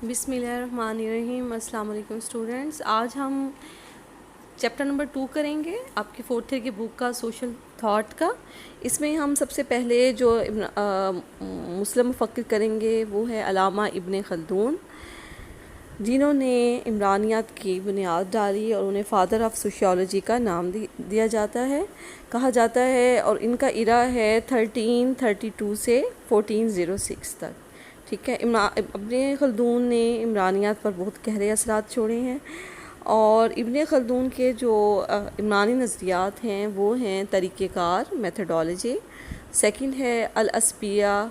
بسم اللہ الرحمن الرحیم۔ السلام علیکم اسٹوڈنٹس، آج ہم چیپٹر نمبر 2 کریں گے آپ کی 4th ایئر کی بک کا سوشل تھاٹ کا۔ اس میں ہم سب سے پہلے جو مسلم مفکر کریں گے وہ ہے علامہ ابن خلدون، جنہوں نے عمرانیات کی بنیاد ڈالی اور انہیں فادر آف سوشیالوجی کا نام دیا جاتا ہے، کہا جاتا ہے، اور ان کا ایرا ہے 1332 سے 1406 تک۔ ٹھیک ہے، ابن خلدون نے عمرانیات پر بہت گہرے اثرات چھوڑے ہیں، اور ابن خلدون کے جو عمرانی نظریات ہیں وہ ہیں طریقہ کار، میتھڈالوجی۔ سیکنڈ ہے الاسبیہ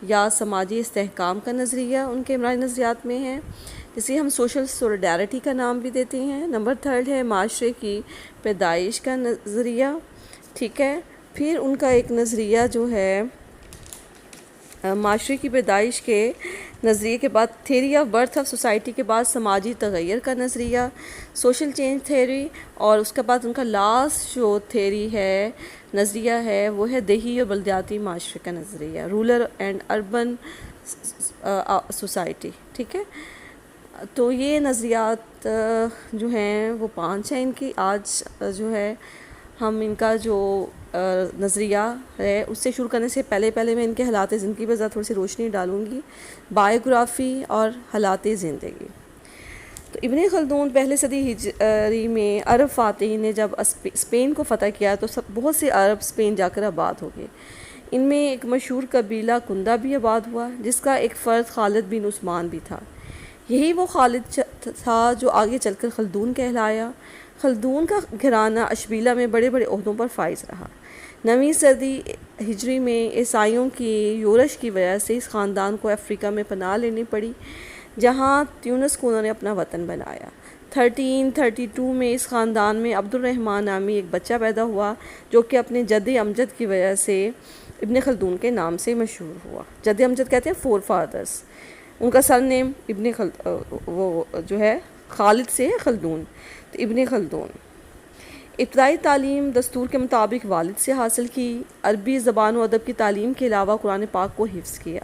یا سماجی استحکام کا نظریہ ان کے عمرانی نظریات میں ہے، جسے ہم سوشل سولیڈیرٹی کا نام بھی دیتے ہیں۔ نمبر 3 ہے معاشرے کی پیدائش کا نظریہ۔ ٹھیک ہے، پھر ان کا ایک نظریہ جو ہے معاشرے کی پیدائش کے نظریے کے بعد theory of birth of society کے بعد سماجی تغیر کا نظریہ، سوشل چینج تھیوری، اور اس کے بعد ان کا لاسٹ جو تھیوری ہے، نظریہ ہے، وہ ہے دیہی اور بلدیاتی معاشرے کا نظریہ، رولر اینڈ اربن سوسائٹی۔ ٹھیک ہے، تو یہ نظریات جو ہیں وہ 5 ہیں ان کی۔ آج جو ہے ہم ان کا جو نظریہ ہے اس سے شروع کرنے سے پہلے میں ان کے حالات زندگی پر ذرا تھوڑی سی روشنی ڈالوں گی، بایوگرافی اور حالات زندگی۔ تو ابن خلدون پہلے صدی ہجری میں عرب فاتحین نے جب اسپین کو فتح کیا تو بہت سے عرب اسپین جا کر آباد ہو گئے۔ ان میں ایک مشہور قبیلہ کندا بھی آباد ہوا، جس کا ایک فرد خالد بن عثمان بھی تھا۔ یہی وہ خالد تھا جو آگے چل کر خلدون کہلایا۔ خلدون کا گھرانہ اشبیلہ میں بڑے بڑے عہدوں پر فائز رہا۔ 9ویں صدی ہجری میں عیسائیوں کی یورش کی وجہ سے اس خاندان کو افریقہ میں پناہ لینی پڑی، جہاں تیونس کو انہوں نے اپنا وطن بنایا۔ 1332 میں اس خاندان میں عبد الرحمن نامی ایک بچہ پیدا ہوا، جو کہ اپنے جد امجد کی وجہ سے ابن خلدون کے نام سے مشہور ہوا۔ جد امجد کہتے ہیں فور فادرز، ان کا سر نیم وہ جو ہے خالد سے ہے خلدون، تو ابن خلدون۔ ابتدائی تعلیم دستور کے مطابق والد سے حاصل کی، عربی زبان و ادب کی تعلیم کے علاوہ قرآن پاک کو حفظ کیا۔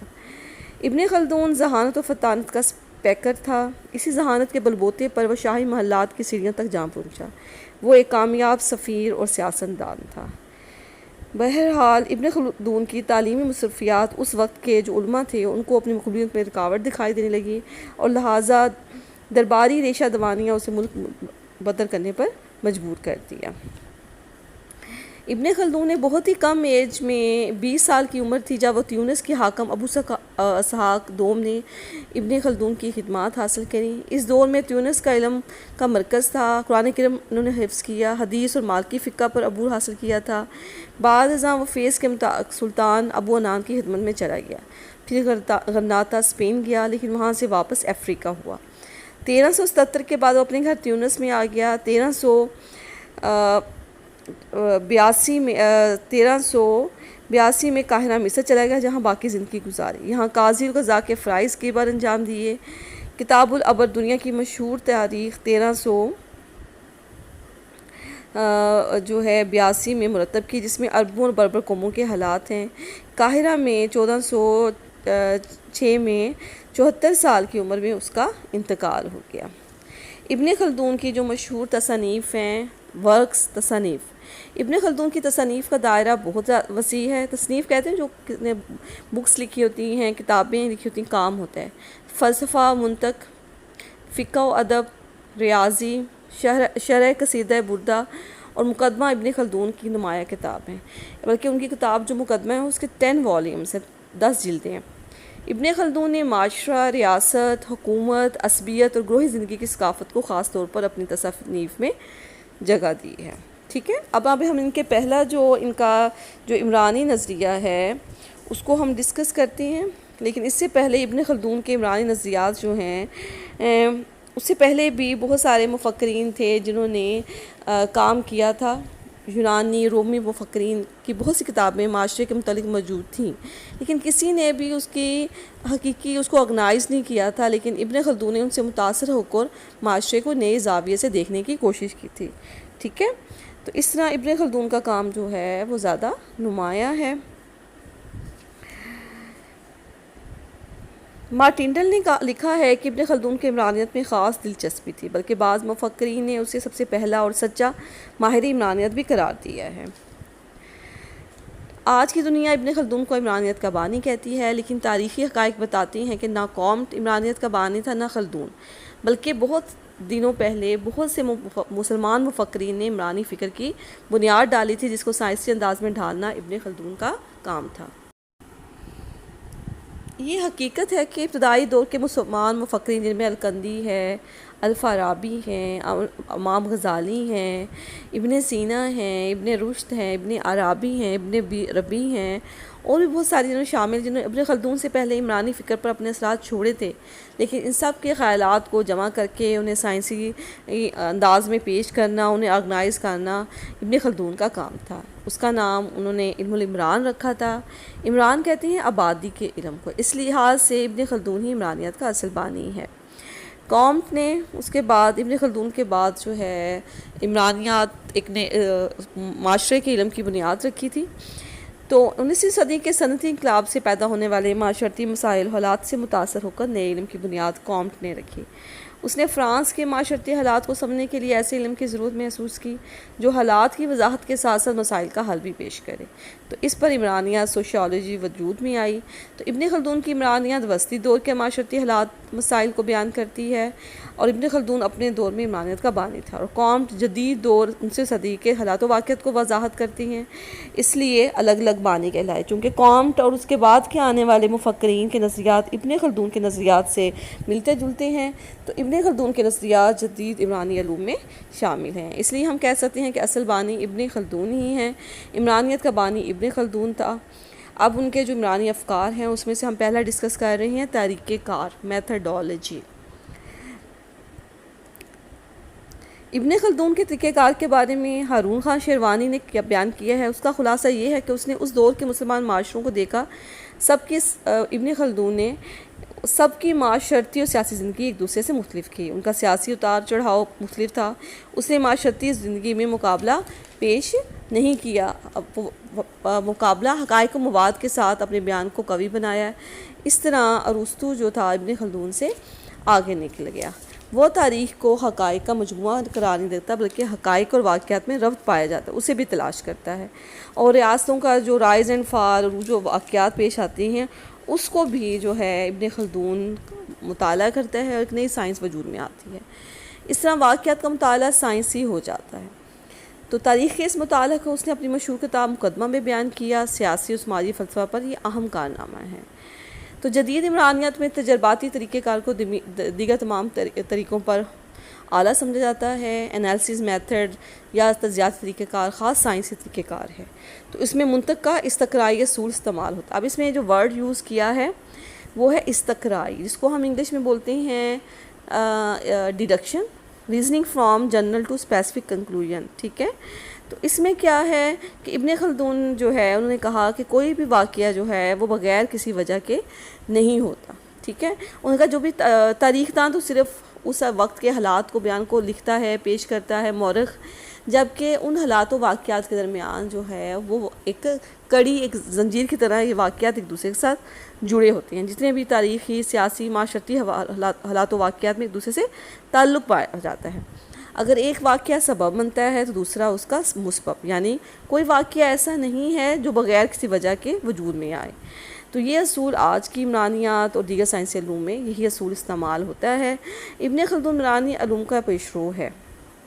ابن خلدون ذہانت و فطانت کا سپیکر تھا، اسی ذہانت کے بلبوتے پر وہ شاہی محلات کی سیڑھیاں تک جا پہنچا۔ وہ ایک کامیاب سفیر اور سیاستدان تھا۔ بہرحال ابن خلدون کی تعلیمی مصروفیات اس وقت کے جو علماء تھے ان کو اپنی مقبولیت میں رکاوٹ دکھائی دینے لگی، اور لہٰذا درباری ریشہ دوانیاں اسے ملک بدر کرنے پر مجبور کر دیا۔ ابن خلدون نے بہت ہی کم ایج میں 20 سال کی عمر تھی جب وہ تیونس کے حاکم ابو اسحاق دوم نے ابن خلدون کی خدمات حاصل کریں۔ اس دور میں تیونس کا علم کا مرکز تھا، قرآن کریم انہوں نے حفظ کیا، حدیث اور مالکی فقہ پر عبور حاصل کیا تھا۔ بعد ازاں وہ فیس کے سلطان ابو عنان کی خدمت میں چلا گیا، پھر غرناطہ اسپین گیا، لیکن وہاں سے واپس افریقہ ہوا۔ 1377 کے بعد وہ اپنے گھر تیونس میں آ گیا۔ 1382 میں قاہرہ مصر چلا گیا، جہاں باقی زندگی گزاری۔ یہاں قاضی القضاء کے فرائض کی بار انجام دیے۔ کتاب العبر دنیا کی مشہور تاریخ 1382 میں مرتب کی، جس میں عربوں اور بربر قوموں کے حالات ہیں۔ قاہرہ میں 1406 میں 74 سال کی عمر میں اس کا انتقال ہو گیا۔ ابن خلدون کی جو مشہور تصانیف ہیں، ورکس، تصانیف، ابن خلدون کی تصانیف کا دائرہ بہت وسیع ہے۔ تصنیف کہتے ہیں جو بکس لکھی ہوتی ہیں، کتابیں لکھی ہوتی ہیں، کام ہوتا ہے۔ فلسفہ، منطق، فقہ و ادب، ریاضی، شرح قصیدہ بردہ اور مقدمہ ابن خلدون کی نمایاں کتاب ہیں، بلکہ ان کی کتاب جو مقدمہ ہے اس کے 10 والیومز ہیں، 10 جلدیں ہیں۔ ابن خلدون نے معاشرہ، ریاست، حکومت، عصبیت اور گروہی زندگی کی ثقافت کو خاص طور پر اپنی تصنیف میں جگہ دی ہے۔ ٹھیک ہے، اب ہم ان کے پہلا ان کا جو عمرانی نظریہ ہے اس کو ہم ڈسکس کرتے ہیں، لیکن اس سے پہلے ابن خلدون کے عمرانی نظریات جو ہیں اس سے پہلے بھی بہت سارے مفکرین تھے جنہوں نے کام کیا تھا۔ یونانی، رومی مفکرین کی بہت سی کتابیں معاشرے کے متعلق موجود تھیں، لیکن کسی نے بھی اس کو آرگنائز نہیں کیا تھا، لیکن ابن خلدون نے ان سے متاثر ہو کر معاشرے کو نئے زاویے سے دیکھنے کی کوشش کی تھی۔ ٹھیک ہے، تو اس طرح ابن خلدون کا کام جو ہے وہ زیادہ نمایاں ہے۔ مارٹینڈل نے لکھا ہے کہ ابن خلدون کے عمرانیت میں خاص دلچسپی تھی، بلکہ بعض مفکرین نے اسے سب سے پہلا اور سچا ماہر عمرانیت بھی قرار دیا ہے۔ آج کی دنیا ابن خلدون کو عمرانیت کا بانی کہتی ہے، لیکن تاریخی حقائق بتاتی ہیں کہ نہ کامٹ عمرانیت کا بانی تھا نہ خلدون، بلکہ بہت دنوں پہلے بہت سے مسلمان مفکرین نے عمرانی فکر کی بنیاد ڈالی تھی، جس کو سائنسی انداز میں ڈھالنا ابن خلدون کا کام تھا۔ یہ حقیقت ہے کہ ابتدائی دور کے مسلمان مفکرین جن میں الکندی ہے، الفارابی ہیں، امام غزالی ہیں، ابن سینا ہیں، ابن رشد ہیں، ابن عربی ہیں، ابن ربیع ہیں، اور بھی بہت ساری جنہوں شامل جنہوں نے ابن خلدون سے پہلے عمرانی فکر پر اپنے اثرات چھوڑے تھے، لیکن ان سب کے خیالات کو جمع کر کے انہیں سائنسی انداز میں پیش کرنا، انہیں آرگنائز کرنا ابن خلدون کا کام تھا۔ اس کا نام انہوں نے علم العمران رکھا تھا۔ عمران کہتے ہیں آبادی کے علم کو، اس لحاظ سے ابن خلدون ہی عمرانیت کا اصل بانی ہے۔ کامٹ نے اس کے بعد ابن خلدون کے بعد جو ہے عمرانیات ایک نے معاشرے کے علم کی بنیاد رکھی تھی۔ تو 19ویں صدی کے صنعتی انقلاب سے پیدا ہونے والے معاشرتی مسائل حالات سے متاثر ہو کر نئے علم کی بنیاد کامٹ نے رکھی۔ اس نے فرانس کے معاشرتی حالات کو سمجھنے کے لیے ایسے علم کی ضرورت محسوس کی جو حالات کی وضاحت کے ساتھ ساتھ مسائل کا حل بھی پیش کرے، تو اس پر عمرانیات سوشیالوجی وجود میں آئی۔ تو ابن خلدون کی عمرانیات وسطی دور کے معاشرتی حالات مسائل کو بیان کرتی ہے، اور ابن خلدون اپنے دور میں عمرانیت کا بانی تھا، اور کامٹ جدید دور 19ویں صدی کے حالات و واقعات کو وضاحت کرتی ہیں، اس لیے الگ الگ بانی کہلائے۔ چونکہ کامٹ اور اس کے بعد کے آنے والے مفکرین کے نظریات ابن خلدون کے نظریات سے ملتے جلتے ہیں، تو ابن خلدون کے نظریات جدید عمرانی علوم میں شامل ہیں، اس لیے ہم کہہ سکتے ہیں کہ اصل بانی ابن خلدون ہی ہیں۔ عمرانیت کا بانی ابن خلدون تھا۔ اب ان کے جو عمرانی افکار ہیں اس میں سے ہم پہلا ڈسکس کر رہے ہیں طریقہ کار، میتھڈولوجی۔ ابن خلدون کے طریقہ کار کے بارے میں ہارون خان شیروانی نے بیان کیا ہے۔ اس کا خلاصہ یہ ہے کہ اس نے اس دور کے مسلمان معاشروں کو دیکھا، ابن خلدون نے سب کی معاشرتی اور سیاسی زندگی ایک دوسرے سے مختلف کی، ان کا سیاسی اتار چڑھاؤ مختلف تھا۔ اس نے معاشرتی زندگی میں مقابلہ پیش نہیں کیا، مقابلہ حقائق و مواد کے ساتھ اپنے بیان کو قوی بنایا۔ اس طرح ارسطو جو تھا ابن خلدون سے آگے نکل گیا، وہ تاریخ کو حقائق کا مجموعہ قرار نہیں دیتا بلکہ حقائق اور واقعات میں ربط پایا جاتا ہے، اسے بھی تلاش کرتا ہے، اور ریاستوں کا جو رائز اینڈ فال جو واقعات پیش آتی ہیں اس کو بھی جو ہے ابن خلدون مطالعہ کرتا ہے، اور ایک نئی سائنس وجود میں آتی ہے۔ اس طرح واقعات کا مطالعہ سائنسی ہو جاتا ہے۔ تو تاریخ کے اس مطالعہ کو اس نے اپنی مشہور کتاب مقدمہ میں بیان کیا۔ سیاسی و سماجی فلسفہ پر یہ اہم کارنامہ ہے۔ تو جدید عمرانیت میں تجرباتی طریقہ کار کو دیگر تمام طریقوں پر اعلیٰ سمجھا جاتا ہے۔ انالیسس میتھڈ یا تجزیاتی طریقہ کار خاص سائنسی طریقہ کار ہے، تو اس میں منطق استقرائی اصول استعمال ہوتا ہے۔ اب اس میں جو ورڈ یوز کیا ہے وہ ہے استقرائی، جس کو ہم انگلش میں بولتے ہیں deduction, reasoning from general to specific conclusion, ٹھیک ہے۔ تو اس میں کیا ہے کہ ابن خلدون جو ہے انہوں نے کہا کہ کوئی بھی واقعہ جو ہے وہ بغیر کسی وجہ کے نہیں ہوتا، ٹھیک ہے۔ ان کا جو بھی تاریخ داں تو صرف اس وقت کے حالات کو بیان کو لکھتا ہے، پیش کرتا ہے مورخ، جبکہ ان حالات و واقعات کے درمیان جو ہے وہ ایک کڑی، ایک زنجیر کی طرح یہ واقعات ایک دوسرے کے ساتھ جڑے ہوتے ہیں۔ جتنے بھی تاریخی، سیاسی، معاشرتی حالات و واقعات میں ایک دوسرے سے تعلق پایا جاتا ہے۔ اگر ایک واقعہ سبب بنتا ہے تو دوسرا اس کا مسبب، یعنی کوئی واقعہ ایسا نہیں ہے جو بغیر کسی وجہ کے وجود میں آئے۔ تو یہ اصول آج کی عمرانیات اور دیگر سائنسی علوم میں یہی اصول استعمال ہوتا ہے۔ ابن خلدون عمرانی علوم کا پیشرو ہے،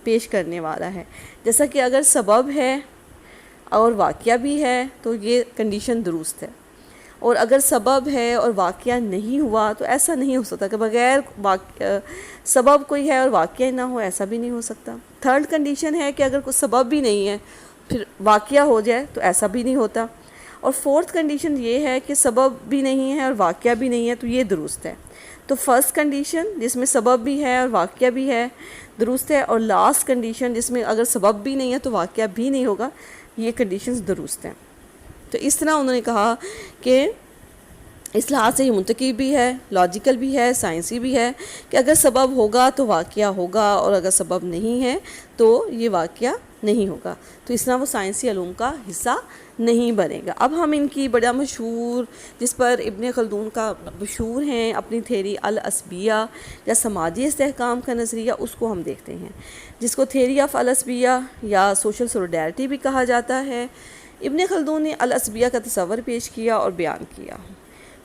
پیش کرنے والا ہے۔ جیسا کہ اگر سبب ہے اور واقعہ بھی ہے تو یہ کنڈیشن درست ہے، اور اگر سبب ہے اور واقعہ نہیں ہوا تو ایسا نہیں ہو سکتا کہ بغیر سبب کوئی ہے اور واقعہ نہ ہو، ایسا بھی نہیں ہو سکتا۔ تھرڈ کنڈیشن ہے کہ اگر کوئی سبب بھی نہیں ہے پھر واقعہ ہو جائے تو ایسا بھی نہیں ہوتا، اور فورتھ کنڈیشن یہ ہے کہ سبب بھی نہیں ہے اور واقعہ بھی نہیں ہے تو یہ درست ہے۔ تو فرسٹ کنڈیشن جس میں سبب بھی ہے اور واقعہ بھی ہے درست ہے، اور لاسٹ کنڈیشن جس میں اگر سبب بھی نہیں ہے تو واقعہ بھی نہیں ہوگا، یہ کنڈیشنز درست ہیں۔ تو اس طرح انہوں نے کہا کہ اس لحاظ سے یہ منطقی بھی ہے، لاجیکل بھی ہے، سائنسی بھی ہے کہ اگر سبب ہوگا تو واقعہ ہوگا، اور اگر سبب نہیں ہے تو یہ واقعہ نہیں ہوگا۔ تو اس طرح وہ سائنسی علوم کا حصہ نہیں بنے گا۔ اب ہم ان کی بڑا مشہور، جس پر ابن خلدون کا مشہور ہیں اپنی تھیری العصبیہ یا سماجی استحکام کا نظریہ، اس کو ہم دیکھتے ہیں، جس کو تھیری آف العصبیہ یا سوشل سولیڈیرٹی بھی کہا جاتا ہے۔ ابن خلدون نے العصبیہ کا تصور پیش کیا اور بیان کیا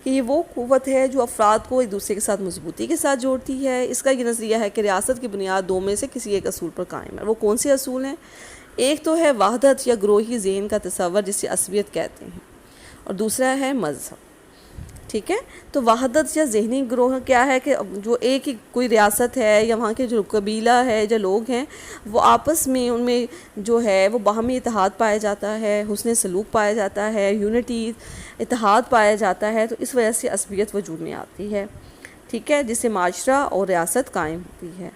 کہ یہ وہ قوت ہے جو افراد کو ایک دوسرے کے ساتھ مضبوطی کے ساتھ جوڑتی ہے۔ اس کا یہ نظریہ ہے کہ ریاست کی بنیاد دو میں سے کسی ایک اصول پر قائم ہے۔ وہ کون سے اصول ہیں؟ ایک تو ہے وحدت یا گروہی ذہن کا تصور، جسے عصبیت کہتے ہیں، اور دوسرا ہے مذہب۔ ٹھیک ہے، تو وحدت یا ذہنی گروہ کیا ہے کہ جو ایک ہی کوئی ریاست ہے یا وہاں کے جو قبیلہ ہے یا لوگ ہیں، وہ آپس میں ان میں جو ہے وہ باہمی اتحاد پایا جاتا ہے، حسن سلوک پایا جاتا ہے، یونٹی اتحاد پایا جاتا ہے، تو اس وجہ سے عصبیت وجود میں آتی ہے۔ ٹھیک ہے، جس سے معاشرہ اور ریاست قائم ہوتی ہے۔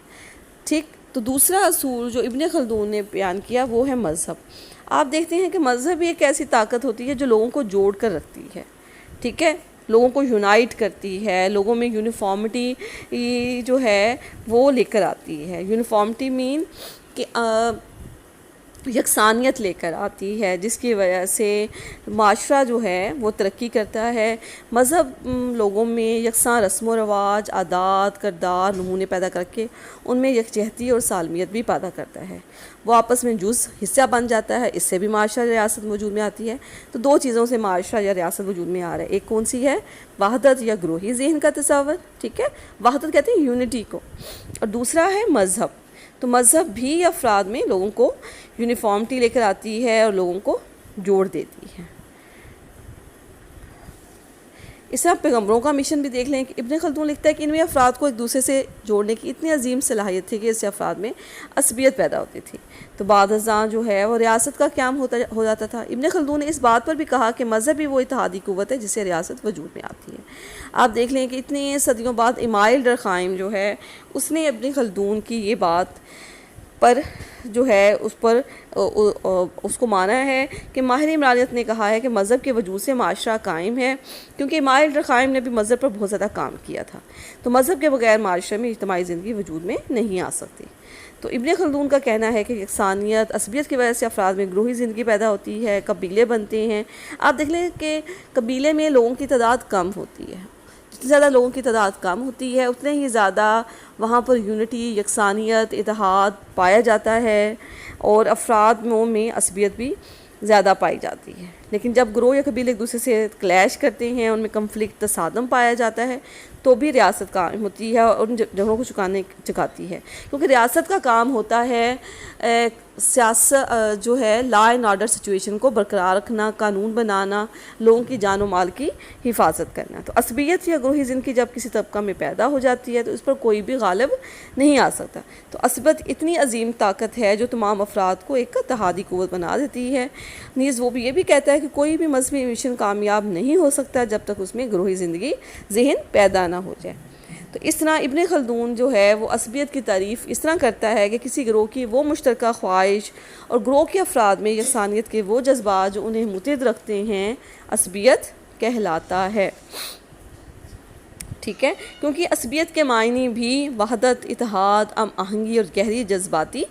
ٹھیک، تو دوسرا اصول جو ابن خلدون نے بیان کیا وہ ہے مذہب۔ آپ دیکھتے ہیں کہ مذہب ایک ایسی طاقت ہوتی ہے جو لوگوں کو جوڑ کر رکھتی ہے۔ ٹھیک ہے، لوگوں کو یونائٹ کرتی ہے، لوگوں میں یونیفارمٹی جو ہے وہ لے کر آتی ہے۔ یونیفارمٹی مین کہ یکسانیت لے کر آتی ہے، جس کی وجہ سے معاشرہ جو ہے وہ ترقی کرتا ہے۔ مذہب لوگوں میں یکساں رسم و رواج، عادات، کردار، نمونے پیدا کر کے ان میں یکجہتی اور سالمیت بھی پیدا کرتا ہے۔ وہ آپس میں جز حصہ بن جاتا ہے، اس سے بھی معاشرہ ریاست وجود میں آتی ہے۔ تو دو چیزوں سے معاشرہ یا ریاست وجود میں آ رہا ہے، ایک کون سی ہے؟ وحدت یا گروہی ذہن کا تصور۔ ٹھیک ہے، وحدت کہتے ہیں یونٹی کو، اور دوسرا ہے مذہب۔ تو مذہب بھی افراد میں لوگوں کو یونیفارمٹی لے کر آتی ہے اور لوگوں کو جوڑ دیتی ہے۔ اس طرح پیغمبروں کا مشن بھی دیکھ لیں کہ ابن خلدون لکھتا ہے کہ ان میں افراد کو ایک دوسرے سے جوڑنے کی اتنی عظیم صلاحیت تھی کہ اس سے افراد میں عصبیت پیدا ہوتی تھی، تو بعد ازاں جو ہے وہ ریاست کا قیام ہو جاتا تھا۔ ابن خلدون نے اس بات پر بھی کہا کہ مذہب ہی وہ اتحادی قوت ہے جس سے ریاست وجود میں آتی ہے۔ آپ دیکھ لیں کہ اتنے صدیوں بعد امائل ڈرخائم جو ہے اس نے ابن خلدون کی یہ بات پر جو ہے اس کو مانا ہے کہ ماہر عمرانیت نے کہا ہے کہ مذہب کے وجود سے معاشرہ قائم ہے، کیونکہ امائل ڈرخائم نے بھی مذہب پر بہت زیادہ کام کیا تھا۔ تو مذہب کے بغیر معاشرے میں اجتماعی زندگی وجود میں نہیں آ سکتی۔ تو ابن خلدون کا کہنا ہے کہ یکسانیت، عصبیت کی وجہ سے افراد میں گروہی زندگی پیدا ہوتی ہے، قبیلے بنتے ہیں۔ آپ دیکھ لیں کہ قبیلے میں لوگوں کی تعداد کم ہوتی ہے، جتنی زیادہ لوگوں کی تعداد کم ہوتی ہے اتنے ہی زیادہ وہاں پر یونٹی، یکسانیت، اتحاد پایا جاتا ہے، اور افراد میں عصبیت بھی زیادہ پائی جاتی ہے۔ لیکن جب گروہ یا قبیلے ایک دوسرے سے کلیش کرتے ہیں، ان میں کنفلکٹ، تصادم پایا جاتا ہے، تو بھی ریاست قائم ہوتی ہے اور ان جگہوں کو چکاتی ہے، کیونکہ ریاست کا کام ہوتا ہے سیاست جو ہے لا اینڈ آرڈر سچویشن کو برقرار رکھنا، قانون بنانا، لوگوں کی جان و مال کی حفاظت کرنا۔ تو عصبیت یا گروہی زندگی جب کسی طبقہ میں پیدا ہو جاتی ہے تو اس پر کوئی بھی غالب نہیں آ سکتا۔ تو عصبیت اتنی عظیم طاقت ہے جو تمام افراد کو ایک اتحادی قوت بنا دیتی ہے۔ نیز وہ بھی یہ بھی کہتا ہے کہ کوئی بھی مذہبی مشن کامیاب نہیں ہو سکتا جب تک اس میں گروہی زندگی ذہن پیدا نہ ہو جائے۔ تو اس طرح ابن خلدون جو ہے وہ عصبیت کی تعریف اس طرح کرتا ہے کہ کسی گروہ کی وہ مشترکہ خواہش اور گروہ کے افراد میں یکسانیت کے وہ جذبات جو انہیں متحد رکھتے ہیں، عصبیت کہلاتا ہے۔ ٹھیک ہے، کیونکہ عصبیت کے معنی بھی وحدت، اتحاد، ہم آہنگی اور گہری جذباتی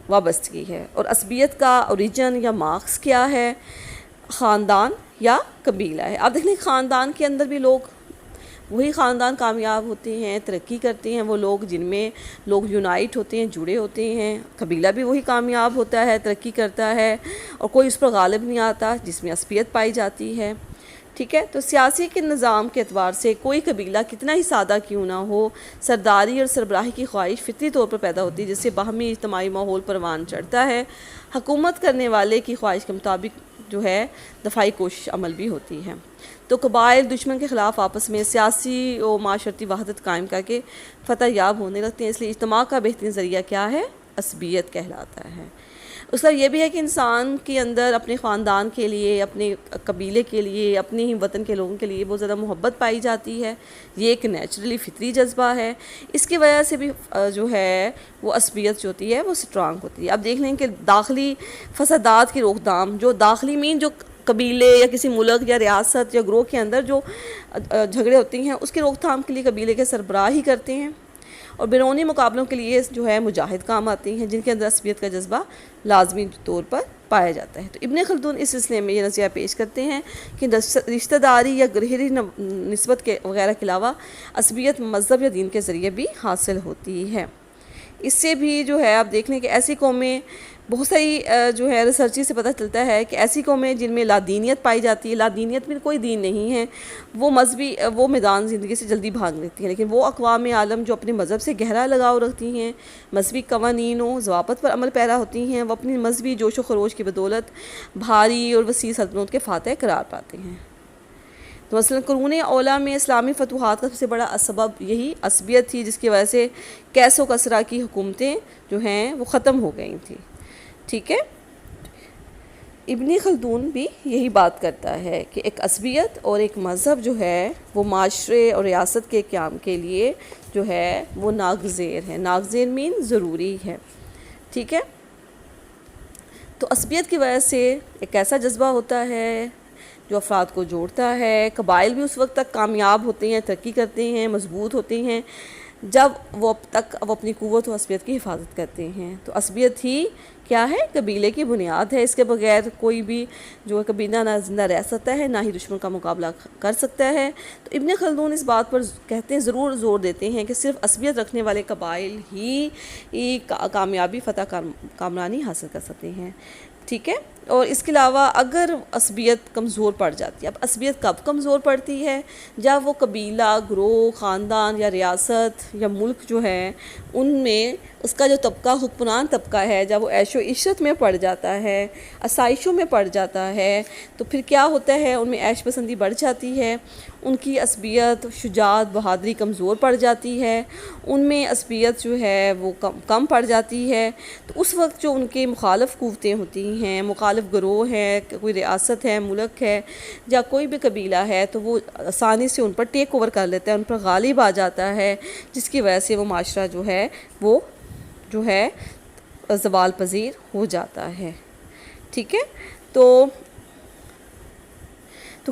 وابستگی ہے۔ اور عصبیت کا اوریجن یا مارکس کیا ہے؟ خاندان یا قبیلہ ہے۔ آپ دیکھ لیں خاندان کے اندر بھی وہی خاندان کامیاب ہوتے ہیں، ترقی کرتے ہیں، وہ لوگ جن میں لوگ یونائٹ ہوتے ہیں، جڑے ہوتے ہیں۔ قبیلہ بھی وہی کامیاب ہوتا ہے، ترقی کرتا ہے، اور کوئی اس پر غالب نہیں آتا، جس میں عصبیت پائی جاتی ہے۔ ٹھیک ہے، تو سیاسی کے نظام کے اعتبار سے کوئی قبیلہ کتنا ہی سادہ کیوں نہ ہو، سرداری اور سربراہی کی خواہش فطری طور پر پیدا ہوتی ہے، جس سے باہمی اجتماعی ماحول پروان چڑھتا ہے۔ حکومت کرنے والے کی خواہش کے مطابق جو ہے دفاعی کوشش عمل بھی ہوتی ہے۔ تو قبائل دشمن کے خلاف آپس میں سیاسی و معاشرتی وحدت قائم کر کے فتح یاب ہونے لگتے ہیں۔ اس لیے اجتماع کا بہترین ذریعہ کیا ہے؟ عصبیت کہلاتا ہے۔ اس کا یہ بھی ہے کہ انسان کے اندر اپنے خاندان کے لیے، اپنے قبیلے کے لیے، اپنے ہی وطن کے لوگوں کے لیے بہت زیادہ محبت پائی جاتی ہے۔ یہ ایک نیچرلی فطری جذبہ ہے، اس کی وجہ سے بھی جو ہے وہ عصبیت جو ہوتی ہے وہ سٹرانگ ہوتی ہے۔ اب دیکھ لیں کہ داخلی فسادات کی روک تھام، جو داخلی جو قبیلے یا کسی ملک یا ریاست یا گروہ کے اندر جو جھگڑے ہوتے ہیں، اس کی روک تھام کے لیے قبیلے کے سربراہ ہی کرتے ہیں، اور بیرونی مقابلوں کے لیے جو ہے مجاہد کام آتی ہیں جن کے اندر عصبیت کا جذبہ لازمی طور پر پایا جاتا ہے۔ تو ابن خلدون اس سلسلے میں یہ نظریہ پیش کرتے ہیں کہ رشتہ داری یا گہری نسبت کے وغیرہ کے علاوہ عصبیت مذہب یا دین کے ذریعے بھی حاصل ہوتی ہے۔ اس سے بھی جو ہے آپ دیکھ لیں کہ ایسی قومیں بہت ساری جو ہے ریسرچی سے پتہ چلتا ہے کہ ایسی قومیں جن میں لادینیت پائی جاتی ہے، لادینیت میں کوئی دین نہیں ہے، وہ میدان زندگی سے جلدی بھاگ لیتی ہیں، لیکن وہ اقوام عالم جو اپنے مذہب سے گہرا لگاؤ رکھتی ہیں، مذہبی قوانین و ضوابط پر عمل پیرا ہوتی ہیں، وہ اپنی مذہبی جوش و خروش کی بدولت بھاری اور وسیع سلطنت کے فاتح قرار پاتے ہیں۔ تو مثلا قرون اولیٰ میں اسلامی فتوحات کا سب سے بڑا سبب یہی عصبیت تھی، جس کی وجہ سے کیس و کسرا کی حکومتیں جو ہیں وہ ختم ہو گئی تھیں۔ ٹھیک ہے، ابن خلدون بھی یہی بات کرتا ہے کہ ایک عصبیت اور ایک مذہب جو ہے وہ معاشرے اور ریاست کے قیام کے لیے جو ہے وہ ناگزیر ہے، ناگزیر مین ضروری ہے۔ ٹھیک ہے، تو عصبیت کی وجہ سے ایک ایسا جذبہ ہوتا ہے جو افراد کو جوڑتا ہے۔ قبائل بھی اس وقت تک کامیاب ہوتے ہیں، ترقی کرتے ہیں، مضبوط ہوتے ہیں جب وہ اپنی قوت و عصبیت کی حفاظت کرتے ہیں۔ تو عصبیت ہی کیا ہے؟ قبیلے کی بنیاد ہے، اس کے بغیر کوئی بھی جو قبیلہ نہ زندہ رہ سکتا ہے نہ ہی دشمن کا مقابلہ کر سکتا ہے۔ تو ابن خلدون اس بات پر کہتے ہیں، ضرور زور دیتے ہیں کہ صرف عصبیت رکھنے والے قبائل ہی کامیابی فتح کامرانی حاصل کر سکتے ہیں۔ ٹھیک ہے، اور اس کے علاوہ اگر عصبیت کمزور پڑ جاتی ہے، اب عصبیت کب کمزور پڑتی ہے؟ جب وہ قبیلہ، گروہ، خاندان یا ریاست یا ملک جو ہے ان میں اس کا جو طبقہ، حکمران طبقہ ہے، جب وہ عیش و عشرت میں پڑ جاتا ہے، آسائشوں میں پڑ جاتا ہے، تو پھر کیا ہوتا ہے؟ ان میں عیش پسندی بڑھ جاتی ہے، ان کی عصبیت، شجاعت، بہادری کمزور پڑ جاتی ہے، ان میں عصبیت جو ہے وہ کم پڑ جاتی ہے۔ تو اس وقت جو ان کے مخالف قوتیں ہوتی ہیں، مخالف گروہ ہے، کوئی ریاست ہے، ملک ہے یا کوئی بھی قبیلہ ہے، تو وہ آسانی سے ان پر ٹیک اوور کر لیتا ہے، ان پر غالب آ جاتا ہے، جس کی وجہ سے وہ معاشرہ جو ہے زوال پذیر ہو جاتا ہے۔ ٹھیک ہے، تو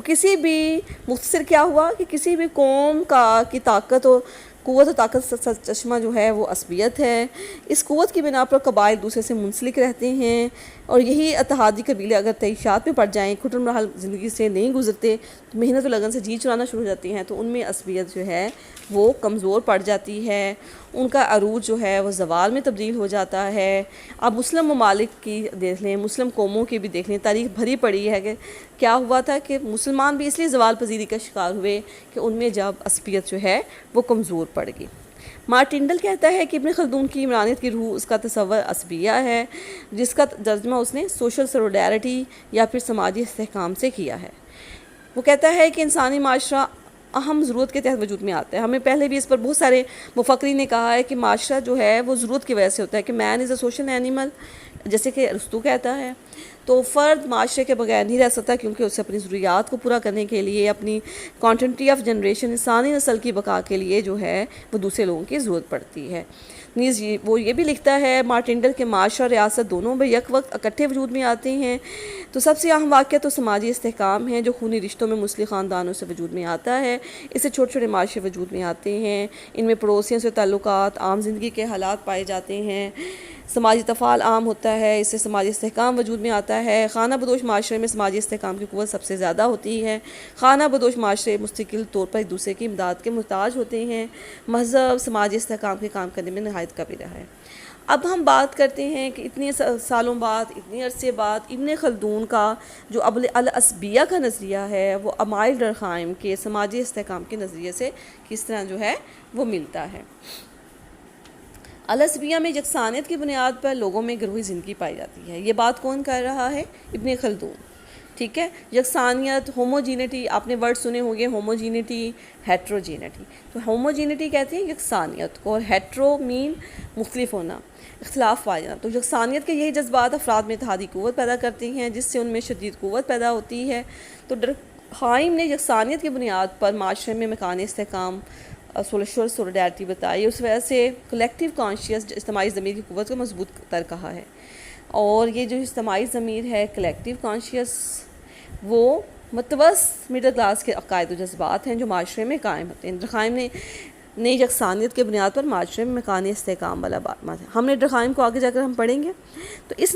کسی بھی مختصر کیا ہوا کہ کسی بھی قوم کی طاقت و قوت و طاقت چشمہ جو ہے وہ عصبیت ہے۔ اس قوت کی بنا پر قبائل دوسرے سے منسلک رہتے ہیں، اور یہی اتحادی قبیلے اگر تعیشات میں پڑ جائیں، کھٹن مرحل زندگی سے نہیں گزرتے، تو محنت و لگن سے جی چرانا شروع ہو جاتی ہیں، تو ان میں عصبیت جو ہے وہ کمزور پڑ جاتی ہے، ان کا عروج جو ہے وہ زوال میں تبدیل ہو جاتا ہے۔ اب مسلم ممالک کی دیکھ لیں، مسلم قوموں کی بھی دیکھ لیں، تاریخ بھری پڑی ہے کہ کیا ہوا تھا کہ مسلمان بھی اس لیے زوال پذیری کا شکار ہوئے کہ ان میں جب عصبیت جو ہے وہ کمزور پڑ گئی۔ مارٹنڈل کہتا ہے کہ ابن خلدون کی عمرانیت کی روح، اس کا تصور عصبیہ ہے، جس کا ترجمہ اس نے سوشل سولیڈیرٹی یا پھر سماجی استحکام سے کیا ہے۔ وہ کہتا ہے کہ انسانی معاشرہ اہم ضرورت کے تحت وجود میں آتا ہے۔ ہمیں پہلے بھی اس پر بہت سارے مفکرین نے کہا ہے کہ معاشرہ جو ہے وہ ضرورت کی وجہ سے ہوتا ہے، کہ مین از اے سوشل اینیمل، جیسے کہ ارسطو کہتا ہے۔ تو فرد معاشرے کے بغیر نہیں رہ سکتا، کیونکہ اسے اپنی ضروریات کو پورا کرنے کے لیے، اپنی کنٹینیوٹی آف جنریشن، انسانی نسل کی بقا کے لیے جو ہے وہ دوسرے لوگوں کی ضرورت پڑتی ہے۔ نیز وہ یہ بھی لکھتا ہے مارٹنڈل کے معاشرہ ریاست دونوں میں یک وقت اکٹھے وجود میں آتے ہیں۔ تو سب سے اہم واقعہ تو سماجی استحکام ہے، جو خونی رشتوں میں مسلم خاندانوں سے وجود میں آتا ہے۔ اس سے چھوٹے چھوٹے معاشرے وجود میں آتے ہیں، ان میں پڑوسیوں سے تعلقات، عام زندگی کے حالات پائے جاتے ہیں، سماجی تفاعل عام ہوتا ہے، اس سے سماجی استحکام وجود میں آتا ہے۔ خانہ بدوش معاشرے میں سماجی استحکام کی قوت سب سے زیادہ ہوتی ہے۔ خانہ بدوش معاشرے مستقل طور پر ایک دوسرے کی امداد کے محتاج ہوتے ہیں۔ مذہب سماجی استحکام کے کام کرنے میں نہایت قابل ہے۔ اب ہم بات کرتے ہیں کہ اتنے سالوں بعد، اتنے عرصے بعد ابن خلدون کا جو العصبیہ کا نظریہ ہے وہ امائل ڈرخائم کے سماجی استحکام کے نظریے سے کس طرح جو ہے وہ ملتا ہے۔ العصبیہ میں یکسانیت کی بنیاد پر لوگوں میں گروہی زندگی پائی جاتی ہے۔ یہ بات کون کر رہا ہے؟ ابن خلدون۔ ٹھیک ہے، یکسانیت، ہوموجینٹی، آپ نے ورڈ سنے ہوں گے، ہوموجینٹی، ہیٹروجینٹی۔ تو ہوموجینٹی کہتے ہیں یکسانیت کو، اور ہیٹرو مین مختلف ہونا، اختلاف پایا جانا۔ تو یکسانیت کے یہی جذبات افراد میں اتحادی قوت پیدا کرتی ہیں، جس سے ان میں شدید قوت پیدا ہوتی ہے۔ تو ڈرخائم نے یکسانیت کی بنیاد پر معاشرے میں مکان استحکام، سوشل سولیڈیرٹی بتائی، اس وجہ سے کلیکٹیو کانشیس، اجتماعی ضمیر کی قوت کو مضبوط تر کہا ہے۔ اور یہ جو اجتماعی ضمیر ہے، کلیکٹیو کانشیس، وہ متوسط مڈل کلاس کے عقائد و جذبات ہیں جو معاشرے میں قائم ہوتے ہیں۔ ڈرخائم نے نئی یکسانیت کے بنیاد پر معاشرے میں مکانی استحکام والا بات ہے۔ ہم نے ڈرخائم کو آگے جا کر ہم پڑھیں گے، تو اس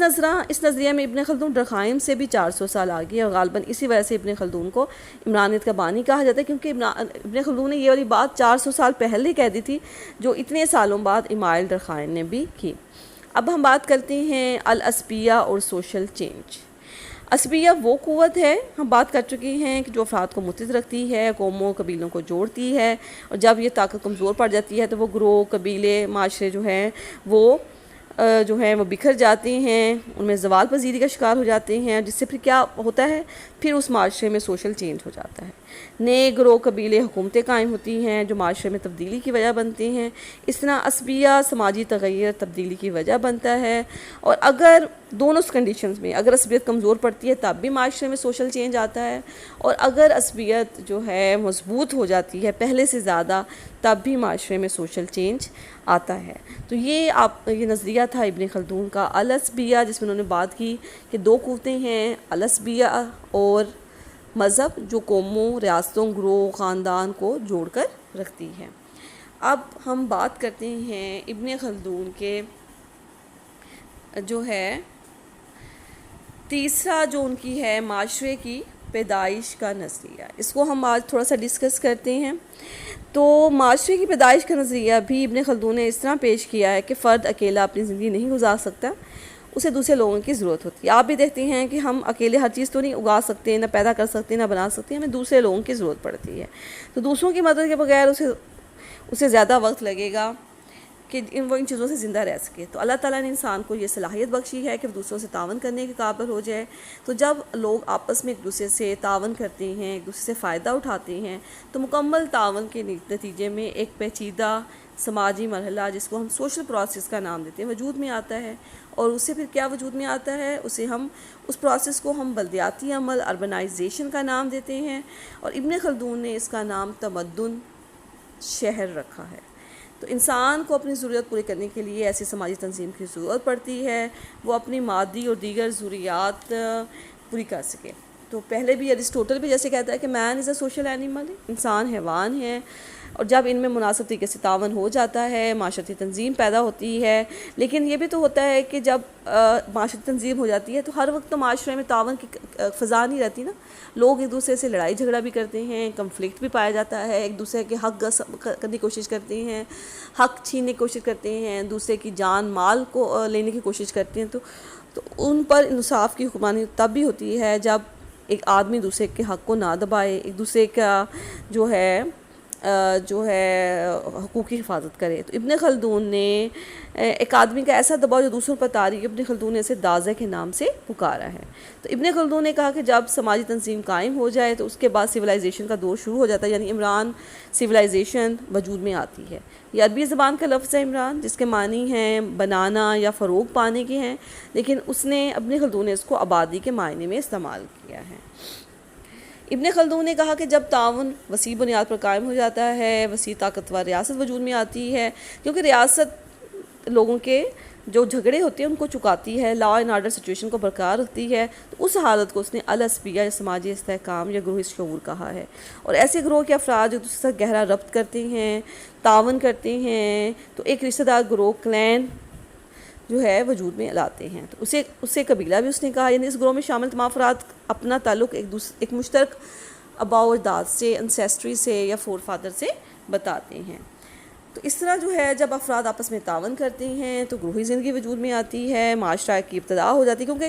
نظریے میں ابن خلدون ڈرخائم سے بھی 400 سال آگے ہے، اور غالباً اسی وجہ سے ابن خلدون کو عمرانیت کا بانی کہا جاتا ہے، کیونکہ ابن خلدون نے یہ والی بات 400 سال پہلے کہہ دی تھی، جو اتنے سالوں بعد امائل ڈرخائم نے بھی کی۔ اب ہم بات کرتے ہیں العصبیہ اور سوشل چینج۔ عصبیہ وہ قوت ہے، ہم بات کر چکی ہیں، کہ جو افراد کو متحد رکھتی ہے، قوموں قبیلوں کو جوڑتی ہے، اور جب یہ طاقت کمزور پڑ جاتی ہے تو وہ گروہ، قبیلے، معاشرے وہ بکھر جاتے ہیں، ان میں زوال پذیری کا شکار ہو جاتے ہیں، جس سے پھر کیا ہوتا ہے، پھر اس معاشرے میں سوشل چینج ہو جاتا ہے، نئے گروہ، قبیلے، حکومتیں قائم ہوتی ہیں جو معاشرے میں تبدیلی کی وجہ بنتے ہیں۔ اس طرح عصبیہ سماجی تغیر، تبدیلی کی وجہ بنتا ہے، اور اگر دونوں کنڈیشنز میں اگر عصبیت کمزور پڑتی ہے تب بھی معاشرے میں سوشل چینج آتا ہے، اور اگر عصبیت مضبوط ہو جاتی ہے پہلے سے زیادہ تب بھی معاشرے میں سوشل چینج آتا ہے۔ تو یہ نظریہ تھا ابن خلدون کا العصبیہ، جس میں انہوں نے بات کی کہ دو قوتیں ہیں، العصبیہ اور مذہب، جو قوموں، ریاستوں، گروہ، خاندان کو جوڑ کر رکھتی ہے۔ اب ہم بات کرتے ہیں ابن خلدون کے تیسرا جو ان کی ہے معاشرے کی پیدائش کا نظریہ، اس کو ہم آج تھوڑا سا ڈسکس کرتے ہیں۔ تو معاشرے کی پیدائش کا نظریہ بھی ابن خلدون نے اس طرح پیش کیا ہے کہ فرد اکیلا اپنی زندگی نہیں گزار سکتا، اسے دوسرے لوگوں کی ضرورت ہوتی ہے۔ آپ بھی دیکھتے ہیں کہ ہم اکیلے ہر چیز تو نہیں اگا سکتے، نہ پیدا کر سکتے، نہ بنا سکتے، ہمیں دوسرے لوگوں کی ضرورت پڑتی ہے، تو دوسروں کی مدد کے بغیر اسے زیادہ وقت لگے گا کہ وہ ان چیزوں سے زندہ رہ سکے۔ تو اللہ تعالیٰ نے انسان کو یہ صلاحیت بخشی ہے کہ وہ دوسروں سے تعاون کرنے کے قابل ہو جائے۔ تو جب لوگ آپس میں ایک دوسرے سے تعاون کرتے ہیں، ایک دوسرے سے فائدہ اٹھاتے ہیں، تو مکمل تعاون کے نتیجے میں ایک پیچیدہ سماجی مرحلہ، جس کو ہم سوشل پروسیس کا نام دیتے ہیں، وجود میں آتا ہے۔ اور اس سے پھر کیا وجود میں آتا ہے، اس پروسیس کو ہم بلدیاتی عمل، اربنائزیشن کا نام دیتے ہیں، اور ابن خلدون نے اس کا نام تمدن، شہر رکھا ہے۔ تو انسان کو اپنی ضرورت پوری کرنے کے لیے ایسی سماجی تنظیم کی ضرورت پڑتی ہے، وہ اپنی مادی اور دیگر ضروریات پوری کر سکے۔ تو پہلے بھی ارسطوٹل بھی جیسے کہتا ہے کہ مین از اے سوشل اینیمل، انسان حیوان ہے، اور جب ان میں مناسب طریقے سے تعاون ہو جاتا ہے، معاشرتی تنظیم پیدا ہوتی ہے۔ لیکن یہ بھی تو ہوتا ہے کہ جب معاشرتی تنظیم ہو جاتی ہے تو ہر وقت تو معاشرے میں تعاون کی فضا نہیں رہتی نا، لوگ ایک دوسرے سے لڑائی جھگڑا بھی کرتے ہیں، کنفلکٹ بھی پایا جاتا ہے، ایک دوسرے کے حق کرنے کی کوشش کرتے ہیں، حق چھیننے کی کوشش کرتے ہیں، دوسرے کی جان مال کو لینے کی کوشش کرتے ہیں۔ تو ان پر انصاف کی حکمرانی تب بھی ہوتی ہے جب ایک آدمی دوسرے کے حق کو نہ دبائے، ایک دوسرے کا حقوق کی حفاظت کرے۔ تو ابن خلدون نے ایک آدمی کا ایسا دباؤ جو دوسروں پر طاری، ابن خلدون نے اسے دازہ کے نام سے پکارا ہے۔ تو ابن خلدون نے کہا کہ جب سماجی تنظیم قائم ہو جائے تو اس کے بعد سویلائزیشن کا دور شروع ہو جاتا ہے، یعنی عمران سویلائزیشن وجود میں آتی ہے۔ یہ عربی زبان کا لفظ ہے عمران، جس کے معنی ہیں بنانا یا فروغ پانے کے ہیں، لیکن ابن خلدون نے اس کو آبادی کے معنی میں استعمال کیا ہے۔ ابن خلدون نے کہا کہ جب تعاون وسیع بنیاد پر قائم ہو جاتا ہے، وسیع طاقتور ریاست وجود میں آتی ہے، کیونکہ ریاست لوگوں کے جو جھگڑے ہوتے ہیں ان کو چکاتی ہے، لا اینڈ آرڈر سچویشن کو برقرار رکھتی ہے، تو اس حالت کو اس نے العصبیہ یا سماجی استحکام یا گروہی شعور کہا ہے۔ اور ایسے گروہ کے افراد جو دوسرے سے گہرا ربط کرتے ہیں، تعاون کرتے ہیں، تو ایک رشتہ دار گروہ، کلین وجود میں لاتے ہیں۔ تو اسے قبیلہ بھی اس نے کہا، یعنی اس گروہ میں شامل تمام افراد اپنا تعلق ایک مشترک آباء و اجداد سے، انسیسٹری سے یا فور فادر سے بتاتے ہیں۔ تو اس طرح جب افراد آپس میں تعاون کرتے ہیں تو گروہی زندگی وجود میں آتی ہے، معاشرہ کی ابتدا ہو جاتی ہے، کیونکہ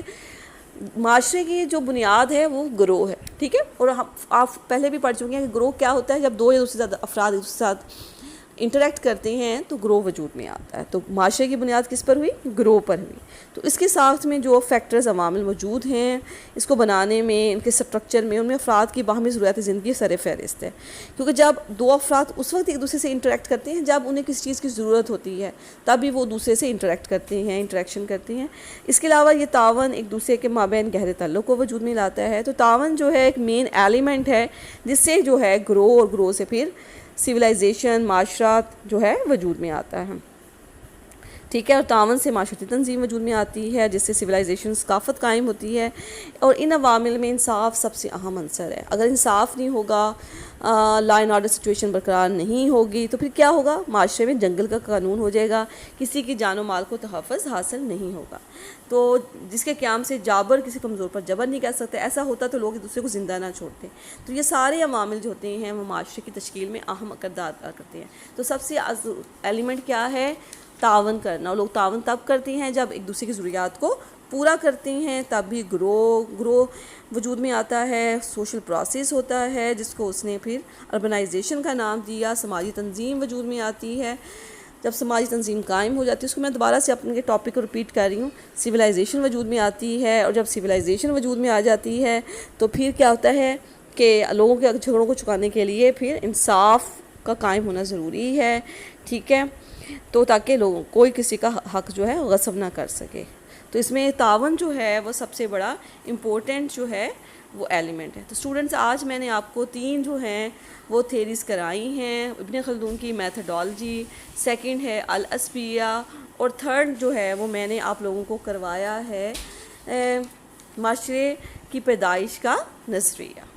معاشرے کی جو بنیاد ہے وہ گروہ ہے، ٹھیک ہے۔ اور آپ پہلے بھی پڑھ چکے ہیں کہ گروہ کیا ہوتا ہے، جب دو یا اس سے زیادہ افراد ایک دوسرے کے ساتھ انٹریکٹ کرتے ہیں تو گروہ وجود میں آتا ہے۔ تو معاشرے کی بنیاد کس پر ہوئی؟ گروہ پر ہوئی۔ تو اس کے ساتھ میں جو فیکٹرز عوامل موجود ہیں اس کو بنانے میں، ان کے سٹرکچر میں، ان میں افراد کی باہمی ضروریات زندگی سر فہرست ہے، کیونکہ جب دو افراد اس وقت ایک دوسرے سے انٹریکٹ کرتے ہیں جب انہیں کسی چیز کی ضرورت ہوتی ہے، تبھی وہ دوسرے سے انٹریکشن کرتے ہیں۔ اس کے علاوہ یہ تعاون ایک دوسرے کے مابین گہرے تعلق کو وجود میں لاتا ہے۔ تو تعاون ایک مین ایلیمنٹ ہے جس سے گروہ، اور گروہ سے پھر سویلائزیشن، معاشرات وجود میں آتا ہے۔ ٹھیک ہے، اور تعاون سے معاشرتی تنظیم وجود میں آتی ہے جس سے سویلائزیشن ثقافت قائم ہوتی ہے، اور ان عوامل میں انصاف سب سے اہم عنصر ہے۔ اگر انصاف نہیں ہوگا، لا اینڈ آرڈر سچویشن برقرار نہیں ہوگی تو پھر کیا ہوگا؟ معاشرے میں جنگل کا قانون ہو جائے گا، کسی کی جان و مال کو تحفظ حاصل نہیں ہوگا، تو جس کے قیام سے جابر کسی کمزور پر جبر نہیں کر سکتے، ایسا ہوتا تو لوگ ایک دوسرے کو زندہ نہ چھوڑتے۔ تو یہ سارے عوامل جو ہوتے ہیں وہ معاشرے کی تشکیل میں اہم کردار ادا کرتے ہیں۔ تو سب سے ایلیمنٹ کیا ہے؟ تعاون کرنا، اور لوگ تعاون تب کرتے ہیں جب ایک دوسرے کی ضروریات کو پورا کرتے ہیں، تب بھی گرو وجود میں آتا ہے، سوشل پروسیس ہوتا ہے جس کو اس نے پھر اربنائزیشن کا نام دیا، سماجی تنظیم وجود میں آتی ہے۔ جب سماجی تنظیم قائم ہو جاتی ہے، اس کو میں دوبارہ سے اپنے ٹاپک کو رپیٹ کر رہی ہوں، سویلائزیشن وجود میں آتی ہے، اور جب سویلائزیشن وجود میں آ جاتی ہے تو پھر کیا ہوتا ہے کہ لوگوں کے جھگڑوں کو چکانے کے لیے پھر انصاف کا قائم ہونا ضروری ہے، ٹھیک ہے، تو تاکہ لوگوں کوئی کسی کا حق جو ہے غصب نہ کر سکے۔ تو اس میں تعاون جو ہے وہ سب سے بڑا امپورٹنٹ جو ہے وہ ایلیمنٹ ہے۔ تو اسٹوڈنٹس، آج میں نے آپ کو 3 جو ہیں وہ تھیریز کرائی ہیں، ابن خلدون کی میتھڈالوجی، سیکنڈ ہے الاسبیہ، اور تھرڈ جو ہے وہ میں نے آپ لوگوں کو کروایا ہے معاشرے کی پیدائش کا نظریہ۔